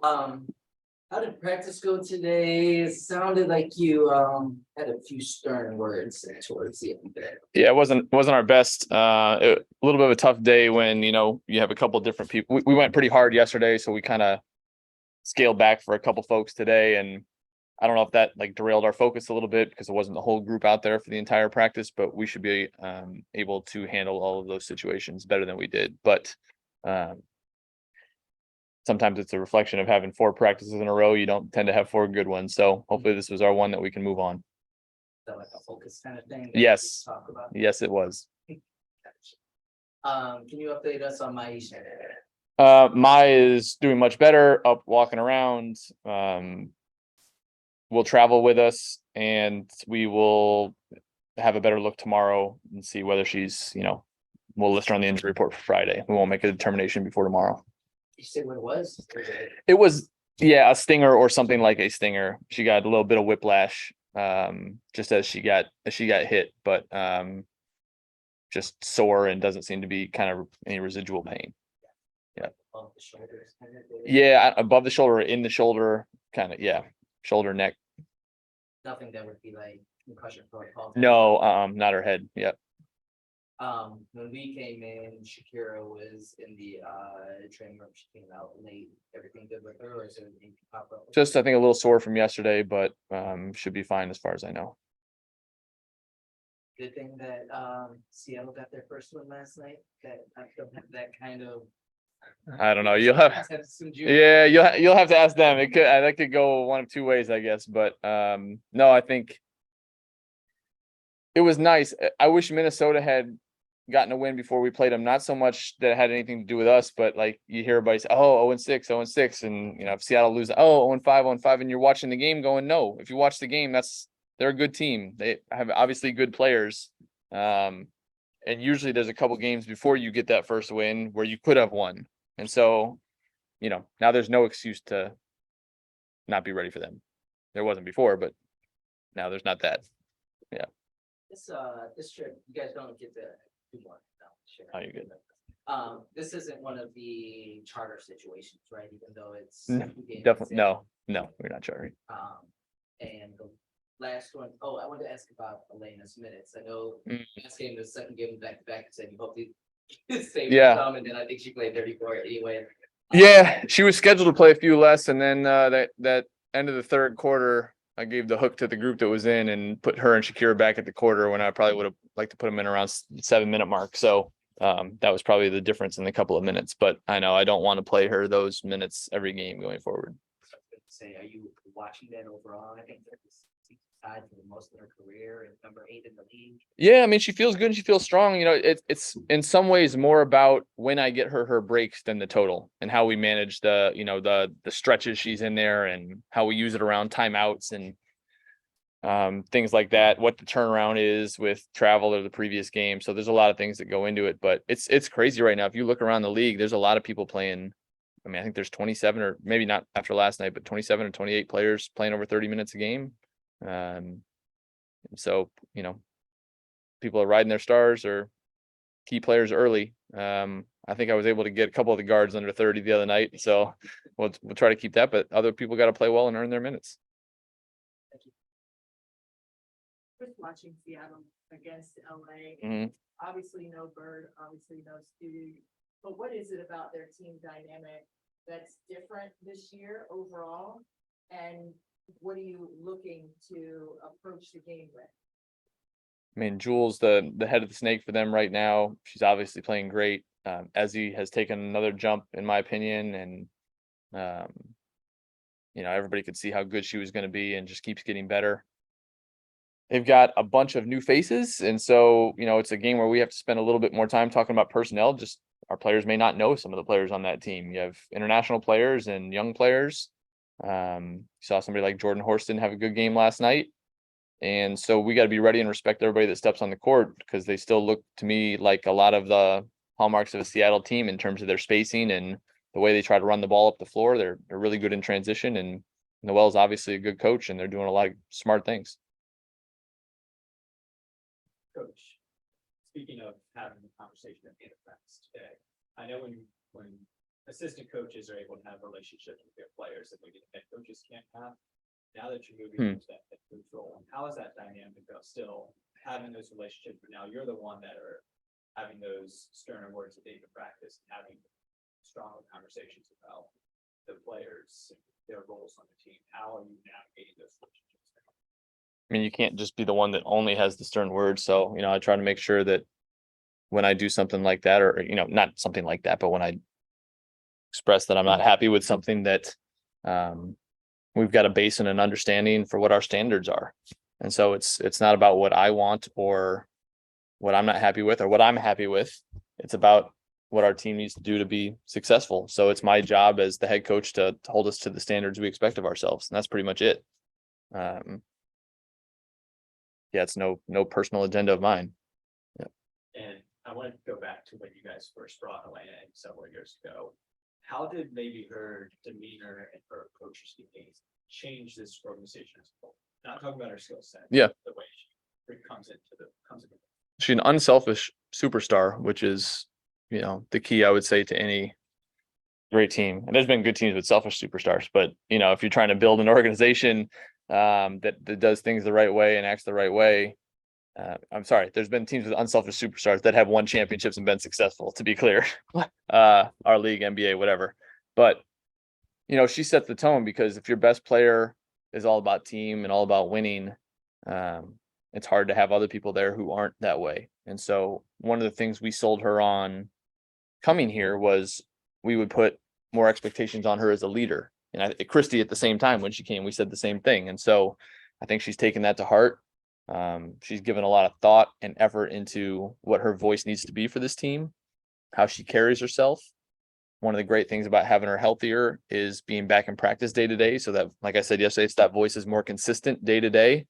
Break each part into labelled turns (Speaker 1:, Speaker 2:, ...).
Speaker 1: Um, how did practice go today? It sounded like you had a few stern words towards the end there.
Speaker 2: Yeah, it wasn't our best. A little bit of a tough day when you have a couple different people. We went pretty hard yesterday, so we kind of scaled back for a couple folks today, and I don't know if that like derailed our focus a little bit because it wasn't the whole group out there for the entire practice, but we should be able to handle all of those situations better than we did. But sometimes it's a reflection of having 4 practices in a row. You don't tend to have 4 good ones. So hopefully this was our one that we can move on.
Speaker 1: That like a focus kind of thing?
Speaker 2: Yes.
Speaker 1: Talk about?
Speaker 2: Yes, it was.
Speaker 1: Can you update us on Maisha?
Speaker 2: Mai is doing much better, up walking around. Will travel with us and we will have a better look tomorrow and see whether she's, we'll list her on the injury report for Friday. We won't make a determination before tomorrow.
Speaker 1: You said what it was?
Speaker 2: It was, yeah, a stinger or something like a stinger. She got a little bit of whiplash, just as she got hit, but just sore and doesn't seem to be kind of any residual pain. Yeah.
Speaker 1: Above the shoulders, kind of
Speaker 2: Yeah, above the shoulder, in the shoulder, kind of, yeah, shoulder, neck.
Speaker 1: Nothing that would be like concussion protocol.
Speaker 2: No, not her head. Yep.
Speaker 1: When we came in, Shakira was in the training room. She came out late. Everything good with her, or is there anything pop up?
Speaker 2: Just I think a little sore from yesterday, but should be fine as far as I know.
Speaker 1: Good thing that Seattle got their first one last night. That I don't have that kind of.
Speaker 2: I don't know. You'll have you'll have to ask them. That could go one of two ways, I guess. But no, I think it was nice. I wish Minnesota had gotten a win before we played them. Not so much that it had anything to do with us, but like you hear everybody say, oh, 0-6, 0-6, and if Seattle loses, 0-5, 0-5, and you're watching the game going, no. If you watch the game, they're a good team. They have obviously good players. And usually there's a couple games before you get that first win where you could have won. And so, now there's no excuse to not be ready for them. There wasn't before, but now there's not that. Yeah.
Speaker 1: This trip, you guys don't get to do more. No, sure.
Speaker 2: Oh, you're good.
Speaker 1: This isn't one of the charter situations, right? Even though it's
Speaker 2: Definitely no, we're not chartering.
Speaker 1: And the last one, I wanted to ask about Elena's minutes. I know last game, the second game back to back, said you hope they stay with some, and then I think she played 34 anyway.
Speaker 2: Yeah, she was scheduled to play a few less, and then that end of the third quarter, I gave the hook to the group that was in and put her and Shakira back at the quarter when I probably would have liked to put them in around 7-minute mark. So that was probably the difference in the couple of minutes. But I know I don't want to play her those minutes every game going forward.
Speaker 1: Say, are you watching that overall? I think that's tied for most of her career and number 8 in the league.
Speaker 2: Yeah, I mean, she feels good and she feels strong. It's in some ways more about when I get her breaks than the total, and how we manage the stretches she's in there and how we use it around timeouts and things like that, what the turnaround is with travel or the previous game. So there's a lot of things that go into it, but it's crazy right now. If you look around the league, there's a lot of people playing. I mean, I think there's 27, or maybe not after last night, but 27 or 28 players playing over 30 minutes a game. So, people are riding their stars or key players early. I think I was able to get a couple of the guards under 30 the other night. So we'll try to keep that, but other people got to play well and earn their minutes.
Speaker 3: Thank you. Just watching Seattle against LA, obviously no Bird, obviously no Stu, but what is it about their team dynamic that's different this year overall? And what are you looking to approach the game with?
Speaker 2: I mean, Jules, the head of the snake for them right now. She's obviously playing great. Ezzy has taken another jump, in my opinion, and everybody could see how good she was going to be, and just keeps getting better. They've got a bunch of new faces, and so it's a game where we have to spend a little bit more time talking about personnel. Just our players may not know some of the players on that team. You have international players and young players. Saw somebody like Jordan Horston have a good game last night. And so we got to be ready and respect everybody that steps on the court, because they still look to me like a lot of the hallmarks of a Seattle team in terms of their spacing and the way they try to run the ball up the floor. They're really good in transition, and Noel's obviously a good coach, and they're doing a lot of smart things.
Speaker 4: Coach, speaking of having a conversation at the end of practice today, I know when assistant coaches are able to have relationships with their players that maybe the head coaches can't have. Now that you're moving into that head coach role, how is that dynamic of still having those relationships, but now you're the one that are having those sterner words that they can practice and having stronger conversations about the players, their roles on the team? How are you navigating those relationships?
Speaker 2: I mean, you can't just be the one that only has the stern words. So, I try to make sure that when I do something like that, or, not something like that, but when I express that I'm not happy with something, that we've got a base and an understanding for what our standards are. And so it's not about what I want or what I'm not happy with or what I'm happy with. It's about what our team needs to do to be successful. So it's my job as the head coach to hold us to the standards we expect of ourselves. And that's pretty much it. It's no personal agenda of mine.
Speaker 4: And I want to go back to when you guys first brought Elena in several years ago. How did maybe her demeanor and her approach to speaking change this organization as a whole? Not talking about her skill set.
Speaker 2: Yeah.
Speaker 4: The way she comes into.
Speaker 2: She's an unselfish superstar, which is, the key, I would say, to any great team. And there's been good teams with selfish superstars, but if you're trying to build an organization that does things the right way and acts the right way, I'm sorry, there's been teams with unselfish superstars that have won championships and been successful, to be clear. Our league, NBA, whatever. But she sets the tone, because if your best player is all about team and all about winning, it's hard to have other people there who aren't that way. And so one of the things we sold her on coming here was we would put more expectations on her as a leader. And Christy, at the same time, when she came, we said the same thing. And so I think she's taken that to heart. She's given a lot of thought and effort into what her voice needs to be for this team, how she carries herself. One of the great things about having her healthier is being back in practice day to day. So that, like I said yesterday, it's that voice is more consistent day to day,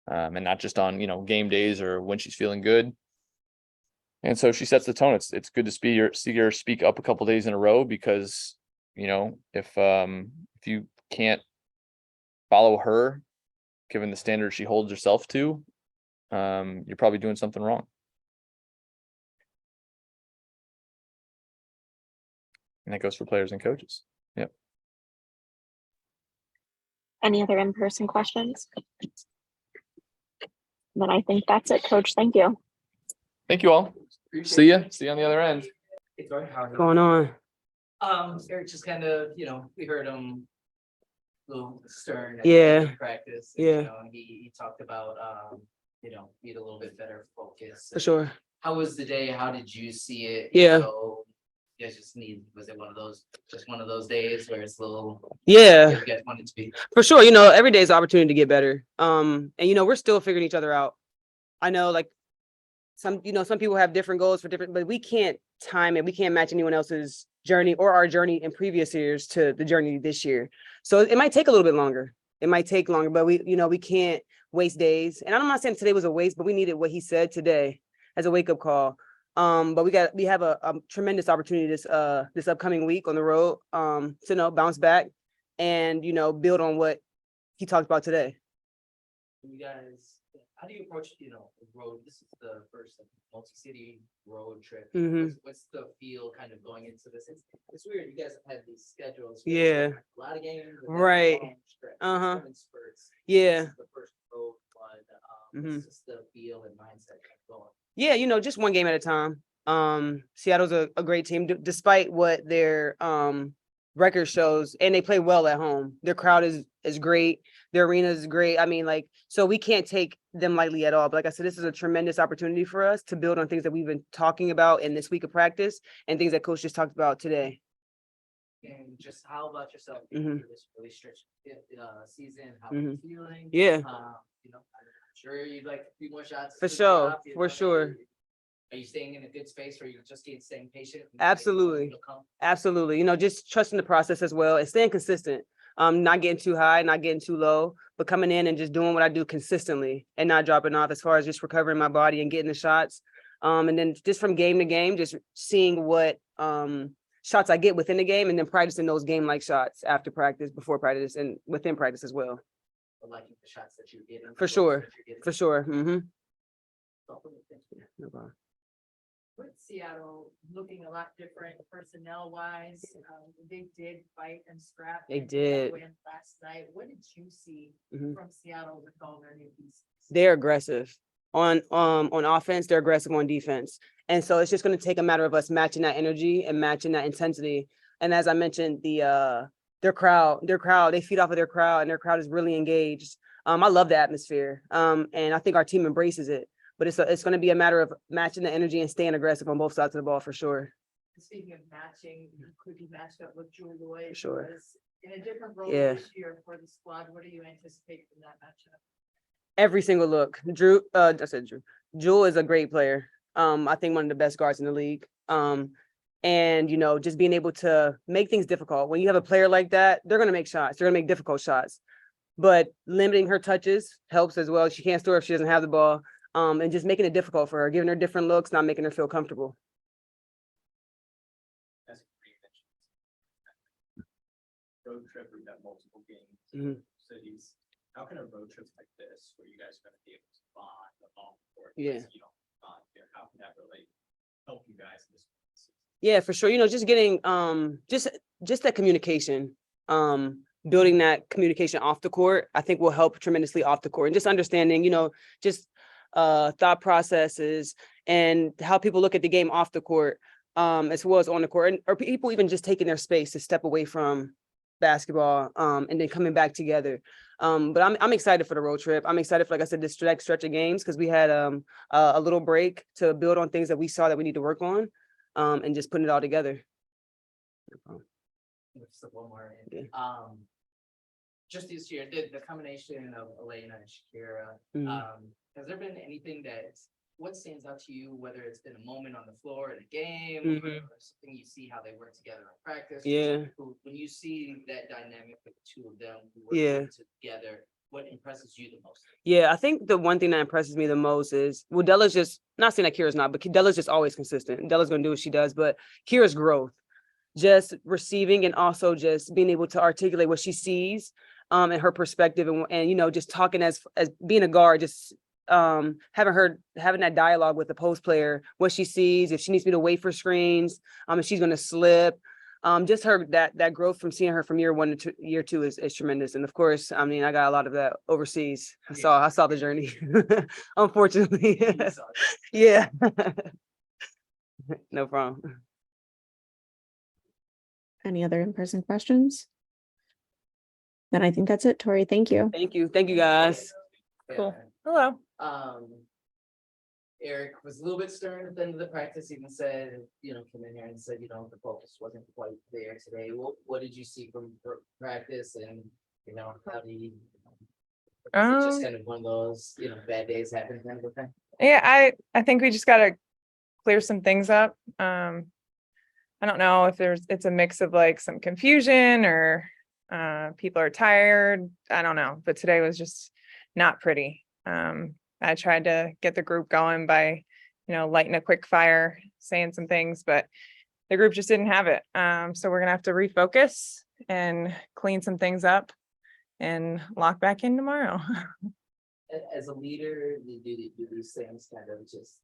Speaker 2: and not just on, game days or when she's feeling good. And so she sets the tone. It's good to see her speak up a couple days in a row, because, if you can't follow her, given the standards she holds herself to, you're probably doing something wrong. And that goes for players and coaches. Yep.
Speaker 5: Any other in-person questions? Then I think that's it, Coach. Thank you.
Speaker 2: Thank you all. See you on the other end.
Speaker 6: What's going on?
Speaker 1: Eric, just kind of, we heard him a little stern. At
Speaker 6: Yeah.
Speaker 1: Practice.
Speaker 6: Yeah.
Speaker 1: He talked about, need a little bit better focus.
Speaker 6: For sure.
Speaker 1: How was the day? How did you see it?
Speaker 6: Yeah.
Speaker 1: You guys was it just one of those days where it's a little,
Speaker 6: Yeah,
Speaker 1: you guys wanted to be?
Speaker 6: for sure. Every day is an opportunity to get better. And we're still figuring each other out. I know, like, some people have different goals but we can't time it. We can't match anyone else's journey or our journey in previous years to the journey this year. So it might take a little bit longer. It might take longer, but we can't waste days. And I'm not saying today was a waste, but we needed what he said today as a wake-up call. But we have a tremendous opportunity this upcoming week on the road to bounce back and build on what he talked about today.
Speaker 1: You guys, how do you approach the road? This is the first multi-city road trip.
Speaker 6: Mhm.
Speaker 1: What's the feel kind of going into this? It's weird. You guys have had these schedules.
Speaker 6: Yeah.
Speaker 1: A lot of games.
Speaker 6: Right.
Speaker 1: Spurts.
Speaker 6: Yeah.
Speaker 1: This is the first road one.
Speaker 6: Mhm.
Speaker 1: What's just the feel and mindset going?
Speaker 6: Yeah, just one game at a time. Seattle's a great team, despite what their record shows, and they play well at home. Their crowd is great. Their arena is great. I mean, so we can't take them lightly at all. But like I said, this is a tremendous opportunity for us to build on things that we've been talking about in this week of practice and things that Coach just talked about today.
Speaker 1: And just how about yourself
Speaker 6: Mhm.
Speaker 1: for this really stretched season? How
Speaker 6: Mhm.
Speaker 1: are you feeling?
Speaker 6: Yeah.
Speaker 1: I'm sure you'd like a few more shots.
Speaker 6: For
Speaker 1: to
Speaker 6: sure,
Speaker 1: drop,
Speaker 6: for sure.
Speaker 1: Are you staying in a good space, or are you just staying patient?
Speaker 6: Absolutely.
Speaker 1: It'll come?
Speaker 6: Absolutely. Just trusting the process as well and staying consistent. Not getting too high, not getting too low, but coming in and just doing what I do consistently and not dropping off as far as just recovering my body and getting the shots. And then just from game to game, just seeing what shots I get within the game and then practicing those game-like shots after practice, before practice, and within practice as well.
Speaker 1: But liking the shots that you're getting.
Speaker 6: For sure.
Speaker 1: that you're getting.
Speaker 6: For sure. Mm-hmm.
Speaker 1: Thank you.
Speaker 6: No problem.
Speaker 3: with Seattle looking a lot different personnel wise. They did fight and scrap.
Speaker 6: They
Speaker 3: and
Speaker 6: did.
Speaker 3: win last night. What did you see
Speaker 6: Mhm.
Speaker 3: from Seattle with all their new pieces?
Speaker 6: They're aggressive on offense, they're aggressive on defense. And so it's just going to take a matter of us matching that energy and matching that intensity. And as I mentioned, their crowd, they feed off of their crowd, and their crowd is really engaged. I love the atmosphere. And I think our team embraces it. But it's going to be a matter of matching the energy and staying aggressive on both sides of the ball for sure.
Speaker 3: Speaking of matching, you could be matched up with Jewel Lloyd.
Speaker 6: For sure.
Speaker 3: who is in a different role
Speaker 6: Yeah.
Speaker 3: this year for the squad. What do you anticipate from that matchup?
Speaker 6: Every single look. Drew. Jewel is a great player. I think one of the best guards in the league. And just being able to make things difficult. When you have a player like that, they're gonna make shots. They're gonna make difficult shots. But limiting her touches helps as well. She can't score if she doesn't have the ball. And just making it difficult for her, giving her different looks, not making her feel comfortable.
Speaker 4: As a pre-mentioned road trip, we've got multiple games,
Speaker 6: Mhm.
Speaker 4: cities. How can a road trip like this, where you guys are gonna be able to bond off the court?
Speaker 6: Yeah.
Speaker 4: because You don't bond here. How can that really help you guys in this?
Speaker 6: Yeah, for sure. Just getting just that communication, building that communication off the court, I think will help tremendously off the court, and just understanding, just thought processes and how people look at the game off the court, as well as on the court, or people even just taking their space to step away from basketball, and then coming back together. But I'm excited for the road trip. I'm excited for, like I said, this next stretch of games, because we had a little break to build on things that we saw that we need to work on. And just putting it all together.
Speaker 1: Just one more.
Speaker 6: Yeah.
Speaker 1: Just this year, the combination of Elena and Shakira, has there been anything what stands out to you, whether it's been a moment on the floor in a game, or something you see how they work together in practice?
Speaker 6: Yeah.
Speaker 1: When you see that dynamic with the two of them
Speaker 6: Yeah.
Speaker 1: working together, what impresses you the most?
Speaker 6: Yeah, I think the one thing that impresses me the most is, well, Della's just, not saying that Kira's not, but Della's just always consistent. Della's going to do what she does, but Kira's growth, just receiving and also just being able to articulate what she sees, and her perspective, and just talking as being a guard, just having that dialogue with the post player, what she sees, if she needs me to wait for screens, if she's going to slip. Just her that growth from seeing her from year one to year two is tremendous. And of course, I mean, I got a lot of that overseas. I saw the journey, unfortunately. Yeah. No problem.
Speaker 5: Any other in-person questions? Then I think that's it, Tori. Thank you.
Speaker 6: Thank you. Thank you, guys.
Speaker 2: Cool. Hello.
Speaker 1: Eric was a little bit stern at the end of the practice, even said, came in here and said, the focus wasn't quite there today. What did you see from practice, and, how do you, was it just kind of one of those, bad days happen kind of a thing?
Speaker 7: Yeah, I think we just got to clear some things up. I don't know if it's a mix of like some confusion or people are tired. I don't know, but today was just not pretty. I tried to get the group going by, lighting a quick fire, saying some things, but the group just didn't have it. So we're gonna have to refocus and clean some things up and lock back in tomorrow.
Speaker 1: As a leader, you do these things kind of just,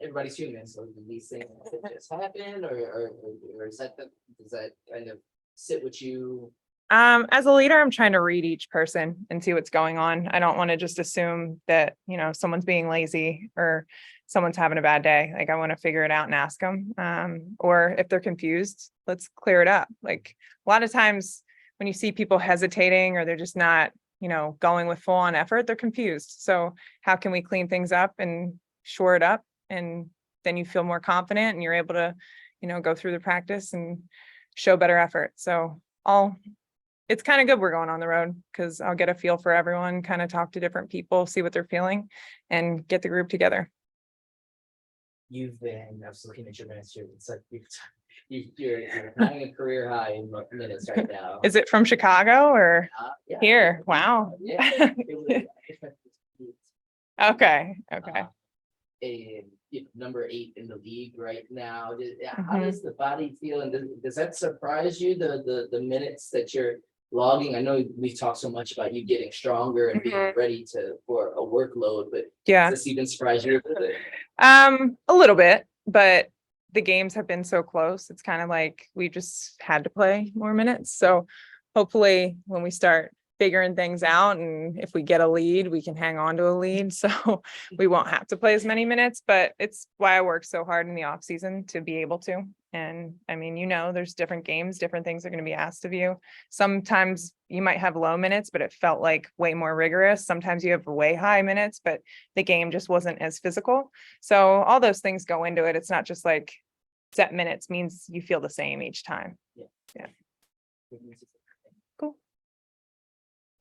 Speaker 1: everybody's human, so do these things just happen, or does that kind of sit with you?
Speaker 7: As a leader, I'm trying to read each person and see what's going on. I don't want to just assume that, someone's being lazy or someone's having a bad day. Like, I want to figure it out and ask them. Or if they're confused, let's clear it up. Like, a lot of times when you see people hesitating or they're just not, going with full on effort, they're confused. So how can we clean things up and shore it up? And then you feel more confident and you're able to, go through the practice and show better effort. So it's kind of good we're going on the road, because I'll get a feel for everyone, kind of talk to different people, see what they're feeling, and get the group together.
Speaker 1: I was looking at your minutes here. It's like you're having a career high in minutes right now.
Speaker 7: Is it from Chicago or
Speaker 1: Yeah.
Speaker 7: here? Wow.
Speaker 1: Yeah.
Speaker 7: Okay.
Speaker 1: And number 8 in the league right now. How does the body feel, and does that surprise you, the minutes that you're logging? I know we've talked so much about you getting stronger and being ready for a workload, but
Speaker 7: Yeah.
Speaker 1: does this even surprise you a little bit?
Speaker 7: A little bit, but the games have been so close. It's kind of like we just had to play more minutes. So hopefully when we start figuring things out and if we get a lead, we can hang on to a lead. So we won't have to play as many minutes, but it's why I work so hard in the off season to be able to. And I mean, there's different games, different things are going to be asked of you. Sometimes you might have low minutes, but it felt like way more rigorous. Sometimes you have way high minutes, but the game just wasn't as physical. So all those things go into it. It's not just like set minutes means you feel the same each time. Yeah. Cool.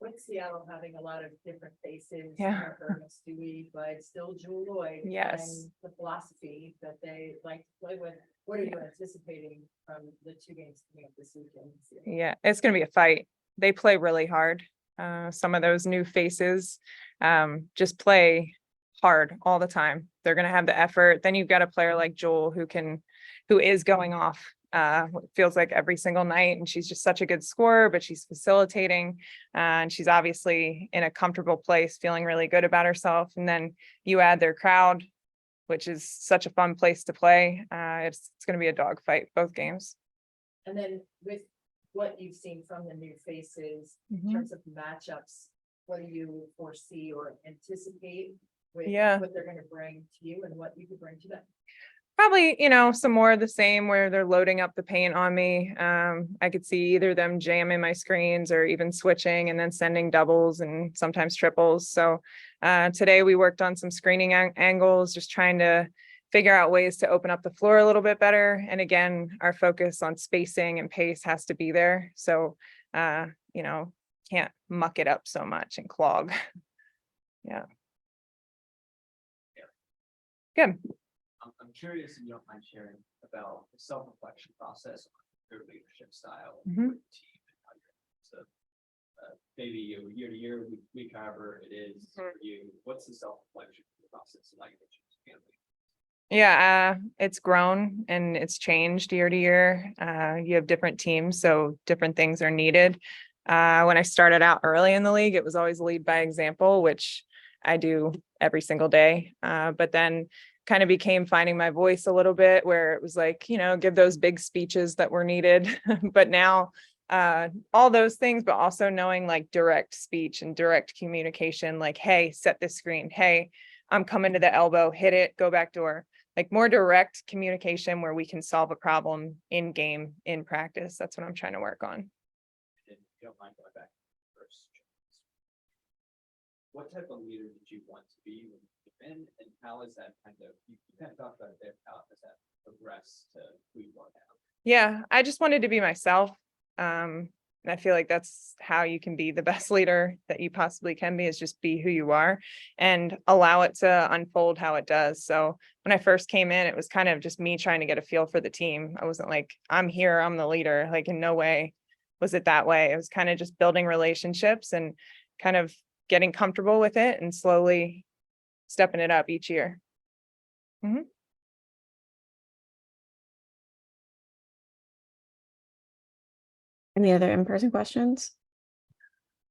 Speaker 3: With Seattle having a lot of different faces.
Speaker 7: Yeah.
Speaker 3: Stewie, but still Jewel Lloyd.
Speaker 7: Yes.
Speaker 3: And the philosophy that they like to play with. What are you anticipating from the 2 games coming up this weekend?
Speaker 7: Yeah, it's going to be a fight. They play really hard. Some of those new faces just play hard all the time. They're going to have the effort. Then you've got a player like Joel who is going off. It feels like every single night, and she's just such a good scorer, but she's facilitating, and she's obviously in a comfortable place, feeling really good about herself. And then you add their crowd, which is such a fun place to play. It's going to be a dogfight, both games.
Speaker 3: And then with what you've seen from the new faces, in terms of matchups, what do you foresee or anticipate with what they're going to bring to you and what you could bring to them?
Speaker 7: Probably, some more of the same where they're loading up the paint on me. I could see either them jamming my screens or even switching and then sending doubles and sometimes triples. So today we worked on some screening angles, just trying to figure out ways to open up the floor a little bit better. And again, our focus on spacing and pace has to be there. So, can't muck it up so much and clog. Yeah. Good.
Speaker 4: I'm curious if you don't mind sharing about the self-reflection process, your leadership style,
Speaker 7: Mhm.
Speaker 4: with the team, and how you're maybe year to year, week, however it is for you. What's the self-reflection process like?
Speaker 7: Yeah, it's grown and it's changed year to year. You have different teams, so different things are needed. When I started out early in the league, it was always lead by example, which I do every single day. But then kind of became finding my voice a little bit where it was like, give those big speeches that were needed. But now all those things, but also knowing like direct speech and direct communication, like, hey, set this screen. Hey, I'm coming to the elbow, hit it, go back door. Like more direct communication where we can solve a problem in game, in practice. That's what I'm trying to work on.
Speaker 4: If you don't mind going back first, what type of leader did you want to be when you came in, and how is that you kind of talked about it there, how has that progressed to who you are now?
Speaker 7: Yeah, I just wanted to be myself. And I feel like that's how you can be the best leader that you possibly can be, is just be who you are and allow it to unfold how it does. So when I first came in, it was kind of just me trying to get a feel for the team. I wasn't like, I'm here, I'm the leader. Like in no way was it that way. It was kind of just building relationships and kind of getting comfortable with it and slowly stepping it up each year. Mm-hmm.
Speaker 5: Any other in-person questions?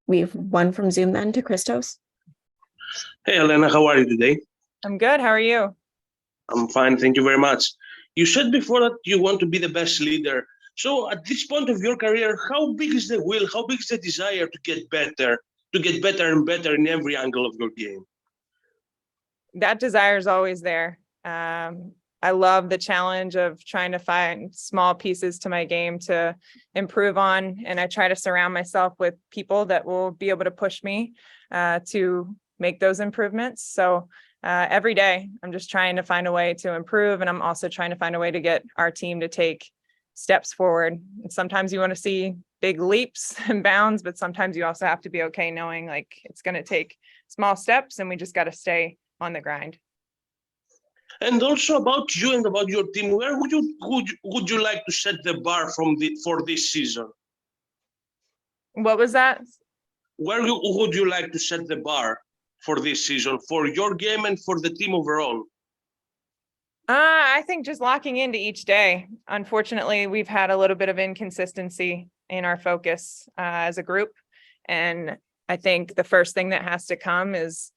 Speaker 5: We have one from Zoom then to Christos.
Speaker 8: Hey, Elena, how are you today?
Speaker 7: I'm good. How are you?
Speaker 8: I'm fine. Thank you very much. You said before that you want to be the best leader. So at this point of your career, how big is the will? How big is the desire to get better and better in every angle of your game?
Speaker 7: That desire is always there. I love the challenge of trying to find small pieces to my game to improve on. And I try to surround myself with people that will be able to push me to make those improvements. So every day I'm just trying to find a way to improve. And I'm also trying to find a way to get our team to take steps forward. And sometimes you want to see big leaps and bounds, but sometimes you also have to be okay knowing like it's going to take small steps and we just got to stay on the grind.
Speaker 8: And also about you and about your team, where would you like to set the bar for this season?
Speaker 7: What was that?
Speaker 8: Where would you like to set the bar for this season, for your game and for the team overall?
Speaker 7: I think just locking into each day. Unfortunately, we've had a little bit of inconsistency in our focus as a group. And I think the first thing that has to come is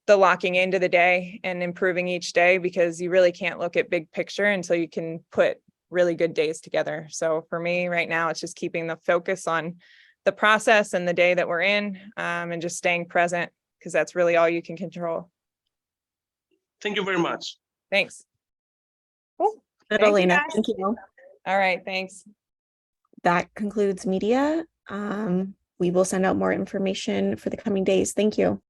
Speaker 7: the locking into the day and improving each day, because you really can't look at big picture until you can put really good days together. So for me right now, it's just keeping the focus on the process and the day that we're in, and just staying present, because that's really all you can control.
Speaker 8: Thank you very much.
Speaker 7: Thanks. Cool.
Speaker 5: Good,
Speaker 7: Thank you,
Speaker 5: Elena.
Speaker 7: guys.
Speaker 5: Thank you.
Speaker 7: All right, thanks.
Speaker 5: That concludes media. We will send out more information for the coming days. Thank you.